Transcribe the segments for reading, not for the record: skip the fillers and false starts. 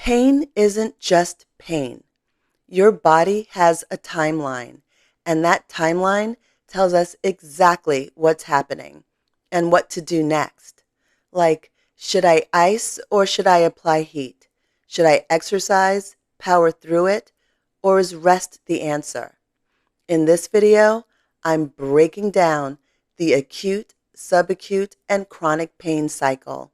Pain isn't just pain. Your body has a timeline, and that timeline tells us exactly what's happening and what to do next. Like, should I ice or should I apply heat? Should I exercise, power through it, or is rest the answer? In this video, I'm breaking down the acute, subacute, and chronic pain cycle.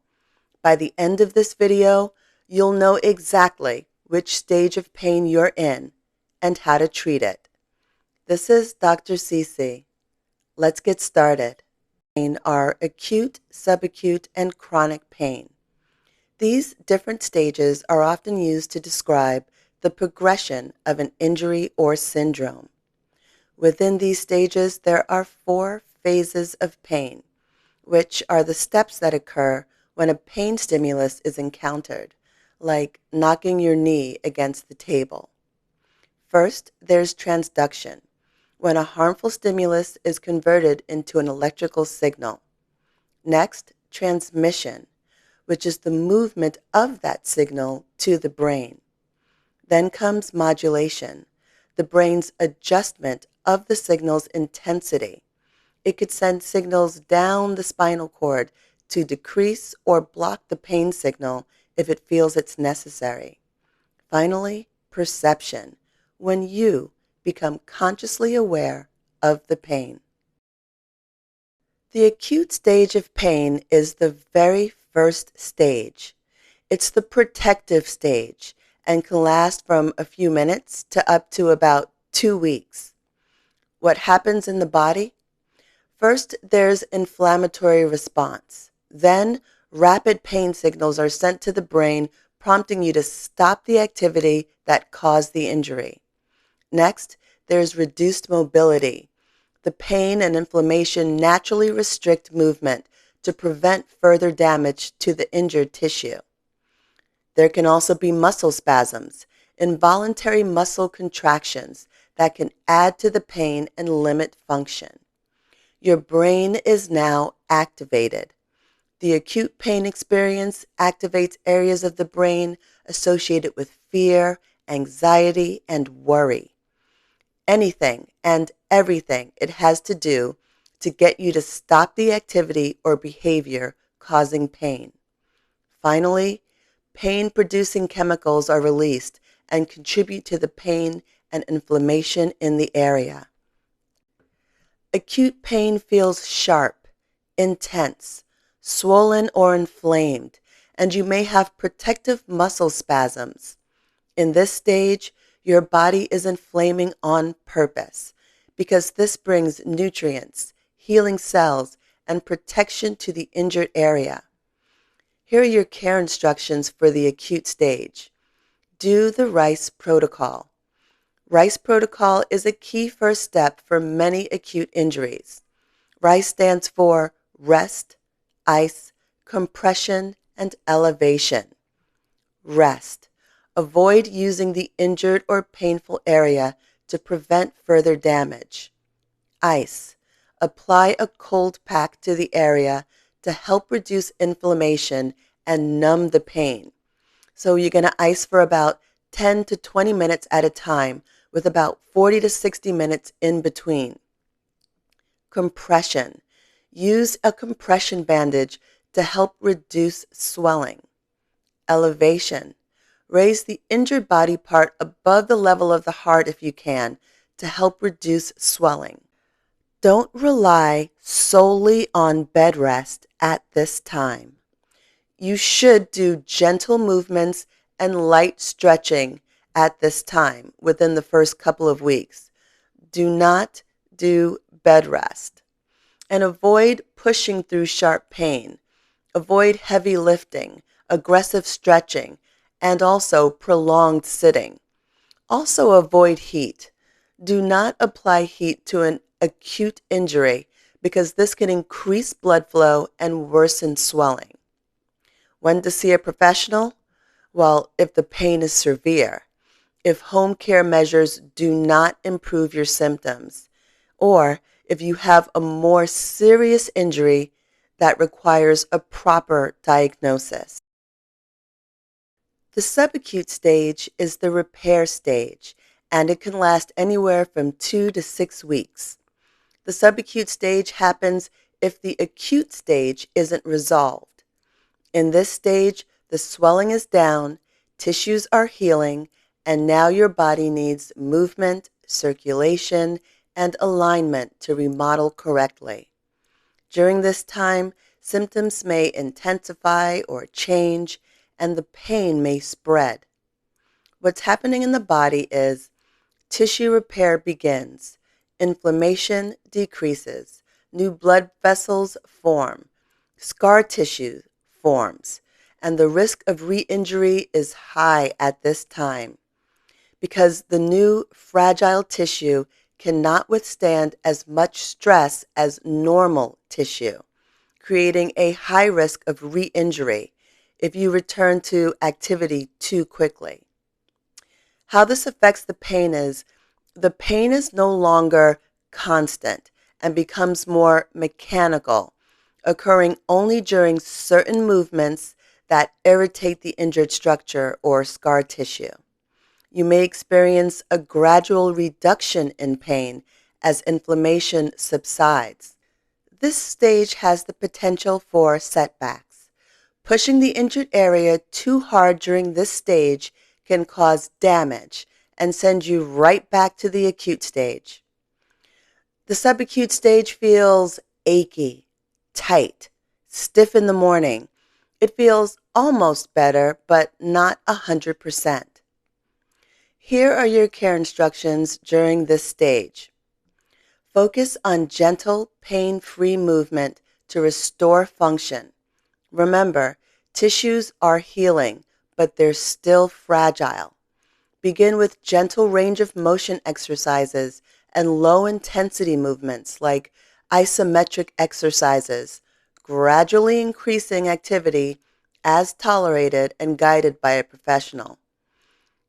By the end of this video, you'll know exactly which stage of pain you're in and how to treat it. This is Dr. Cece. Let's get started. Pain are acute, subacute, and chronic pain. These different stages are often used to describe the progression of an injury or syndrome. Within these stages, there are 4 phases of pain, which are the steps that occur when a pain stimulus is encountered, like knocking your knee against the table. First, there's transduction, when a harmful stimulus is converted into an electrical signal. Next, transmission, which is the movement of that signal to the brain. Then comes modulation, the brain's adjustment of the signal's intensity. It could send signals down the spinal cord to decrease or block the pain signal if it feels it's necessary. Finally, perception, when you become consciously aware of the pain. The acute stage of pain is the very first stage. It's the protective stage and can last from a few minutes to up to about 2 weeks. What happens in the body? First, there's inflammatory response. Then, rapid pain signals are sent to the brain, prompting you to stop the activity that caused the injury. Next, there's reduced mobility. The pain and inflammation naturally restrict movement to prevent further damage to the injured tissue. There can also be muscle spasms, involuntary muscle contractions that can add to the pain and limit function. Your brain is now activated. The acute pain experience activates areas of the brain associated with fear, anxiety, and worry. Anything and everything it has to do to get you to stop the activity or behavior causing pain. Finally, pain-producing chemicals are released and contribute to the pain and inflammation in the area. Acute pain feels sharp, intense, swollen or inflamed, and you may have protective muscle spasms. In this stage, your body is inflaming on purpose because this brings nutrients, healing cells, and protection to the injured area. Here are your care instructions for the acute stage. Do the RICE protocol. RICE protocol is a key first step for many acute injuries. RICE stands for rest, ice, compression, and elevation. Rest. Avoid using the injured or painful area to prevent further damage. Ice. Apply a cold pack to the area to help reduce inflammation and numb the pain. So you're going to ice for about 10 to 20 minutes at a time, with about 40 to 60 minutes in between. Compression. Use a compression bandage to help reduce swelling. Elevation. Raise the injured body part above the level of the heart if you can to help reduce swelling. Don't rely solely on bed rest at this time. You should do gentle movements and light stretching at this time within the first couple of weeks. Do not do bed rest. And avoid pushing through sharp pain. Avoid heavy lifting, aggressive stretching, and also prolonged sitting. Also avoid heat. Do not apply heat to an acute injury because this can increase blood flow and worsen swelling. When to see a professional? Well, if the pain is severe, if home care measures do not improve your symptoms, or if you have a more serious injury that requires a proper diagnosis. The subacute stage is the repair stage, and it can last anywhere from 2 to 6 weeks. The subacute stage happens if the acute stage isn't resolved. In this stage, the swelling is down, tissues are healing, and now your body needs movement, circulation, and alignment to remodel correctly. During this time, symptoms may intensify or change, and the pain may spread. What's happening in the body is tissue repair begins, inflammation decreases, new blood vessels form, scar tissue forms, and the risk of re-injury is high at this time because the new fragile tissue cannot withstand as much stress as normal tissue, creating a high risk of re-injury if you return to activity too quickly. How this affects the pain is no longer constant and becomes more mechanical, occurring only during certain movements that irritate the injured structure or scar tissue. You may experience a gradual reduction in pain as inflammation subsides. This stage has the potential for setbacks. Pushing the injured area too hard during this stage can cause damage and send you right back to the acute stage. The subacute stage feels achy, tight, stiff in the morning. It feels almost better, but not 100%. Here are your care instructions during this stage. Focus on gentle, pain-free movement to restore function. Remember, tissues are healing, but they're still fragile. Begin with gentle range of motion exercises and low-intensity movements like isometric exercises, gradually increasing activity as tolerated and guided by a professional.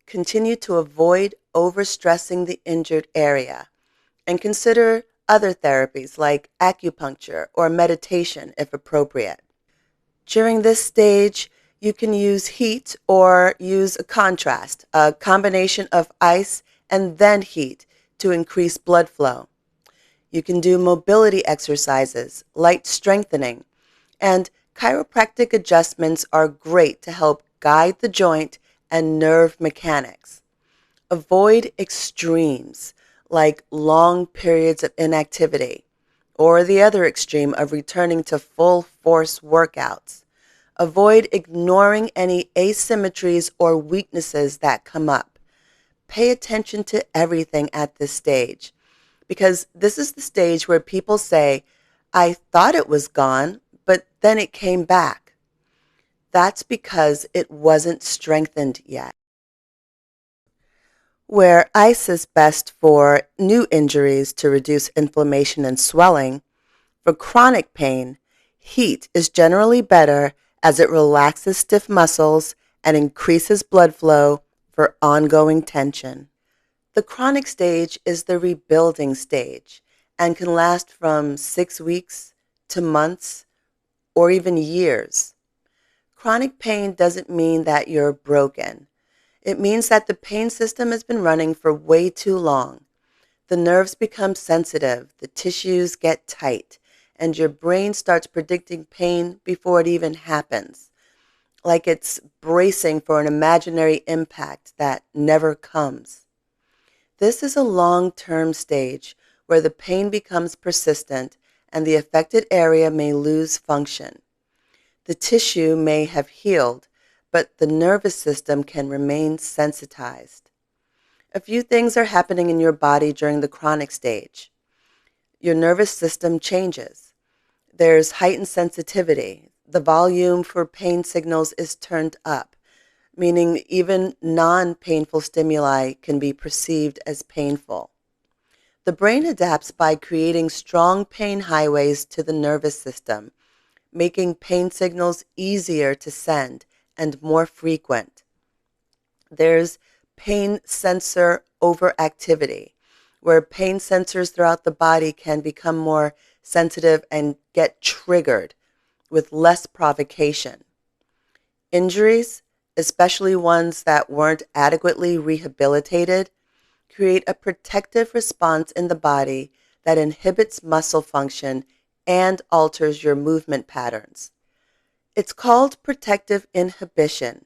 Continue to avoid overstressing the injured area and consider other therapies like acupuncture or meditation if appropriate. During this stage, you can use heat or use a contrast, a combination of ice and then heat to increase blood flow. You can do mobility exercises, light strengthening, and chiropractic adjustments are great to help guide the joint and nerve mechanics. Avoid extremes like long periods of inactivity or the other extreme of returning to full force workouts. Avoid ignoring any asymmetries or weaknesses that come up. Pay attention to everything at this stage because this is the stage where people say, I thought it was gone, but then it came back. That's because it wasn't strengthened yet. Where ice is best for new injuries to reduce inflammation and swelling, for chronic pain, heat is generally better as it relaxes stiff muscles and increases blood flow for ongoing tension. The chronic stage is the rebuilding stage and can last from 6 weeks to months or even years. Chronic pain doesn't mean that you're broken. It means that the pain system has been running for way too long. The nerves become sensitive, the tissues get tight, and your brain starts predicting pain before it even happens, like it's bracing for an imaginary impact that never comes. This is a long-term stage where the pain becomes persistent and the affected area may lose function. The tissue may have healed, but the nervous system can remain sensitized. A few things are happening in your body during the chronic stage. Your nervous system changes. There's heightened sensitivity. The volume for pain signals is turned up, meaning even non-painful stimuli can be perceived as painful. The brain adapts by creating strong pain highways to the nervous system, making pain signals easier to send and more frequent. There's pain sensor overactivity, where pain sensors throughout the body can become more sensitive and get triggered with less provocation. Injuries, especially ones that weren't adequately rehabilitated, create a protective response in the body that inhibits muscle function and alters your movement patterns. It's called protective inhibition.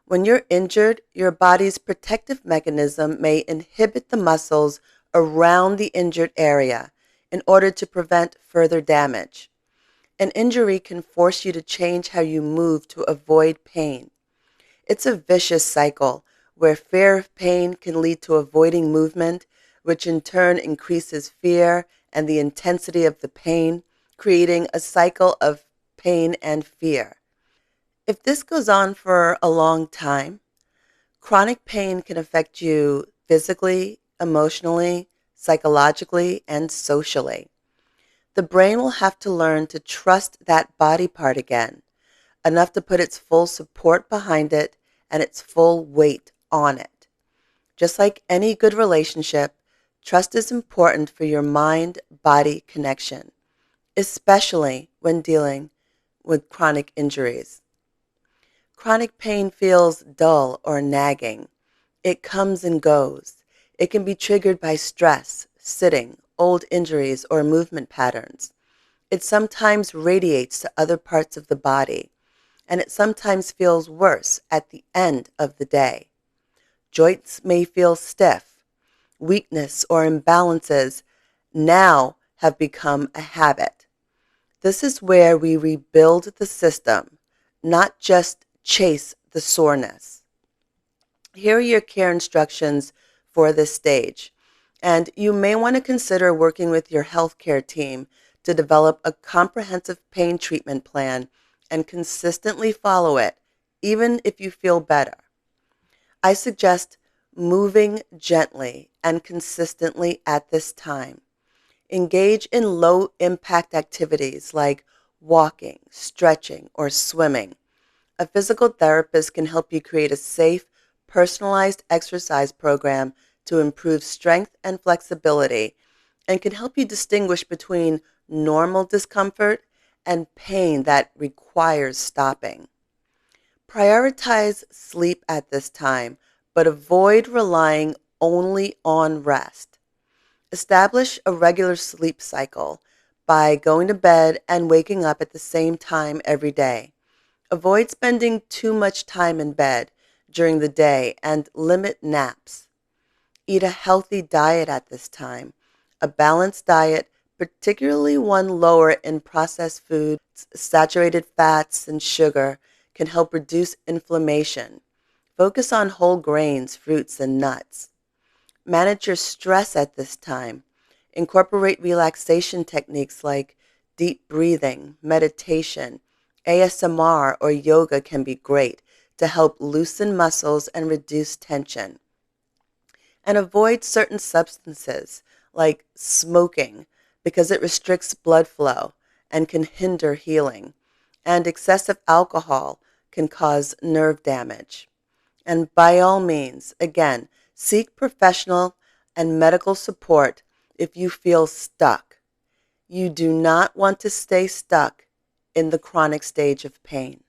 When you're injured, your body's protective mechanism may inhibit the muscles around the injured area in order to prevent further damage. An injury can force you to change how you move to avoid pain. It's a vicious cycle where fear of pain can lead to avoiding movement, which in turn increases fear and the intensity of the pain, creating a cycle of pain and fear. If this goes on for a long time, chronic pain can affect you physically, emotionally, psychologically, and socially. The brain will have to learn to trust that body part again, enough to put its full support behind it and its full weight on it. Just like any good relationship, trust is important for your mind-body connection, especially when dealing with chronic injuries. Chronic pain feels dull or nagging. It comes and goes. It can be triggered by stress, sitting, old injuries, or movement patterns. It sometimes radiates to other parts of the body, and it sometimes feels worse at the end of the day. Joints may feel stiff. Weakness or imbalances now have become a habit. This is where we rebuild the system, not just chase the soreness. Here are your care instructions for this stage, and you may want to consider working with your healthcare team to develop a comprehensive pain treatment plan and consistently follow it, even if you feel better. I suggest moving gently and consistently at this time. Engage in low-impact activities like walking, stretching, or swimming. A physical therapist can help you create a safe, personalized exercise program to improve strength and flexibility and can help you distinguish between normal discomfort and pain that requires stopping. Prioritize sleep at this time, but avoid relying only on rest. Establish a regular sleep cycle by going to bed and waking up at the same time every day. Avoid spending too much time in bed during the day and limit naps. Eat a healthy diet at this time. A balanced diet, particularly one lower in processed foods, saturated fats, and sugar, can help reduce inflammation. Focus on whole grains, fruits, and nuts. Manage your stress at this time. Incorporate relaxation techniques like deep breathing, meditation, ASMR, or yoga can be great to help loosen muscles and reduce tension. And avoid certain substances like smoking because it restricts blood flow and can hinder healing. And excessive alcohol can cause nerve damage. And by all means, again, seek professional and medical support if you feel stuck. You do not want to stay stuck in the chronic stage of pain.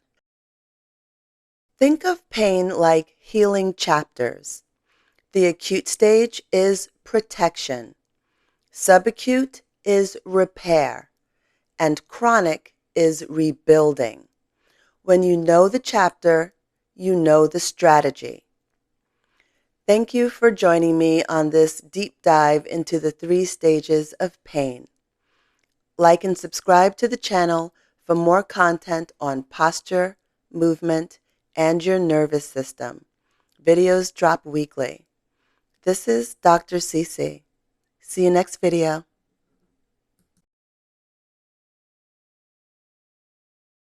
Think of pain like healing chapters. The acute stage is protection. Subacute is repair. And chronic is rebuilding. When you know the chapter, you know the strategy. Thank you for joining me on this deep dive into the 3 stages of pain. Like and subscribe to the channel for more content on posture, movement, and your nervous system. Videos drop weekly. This is Dr. CC. See you next video.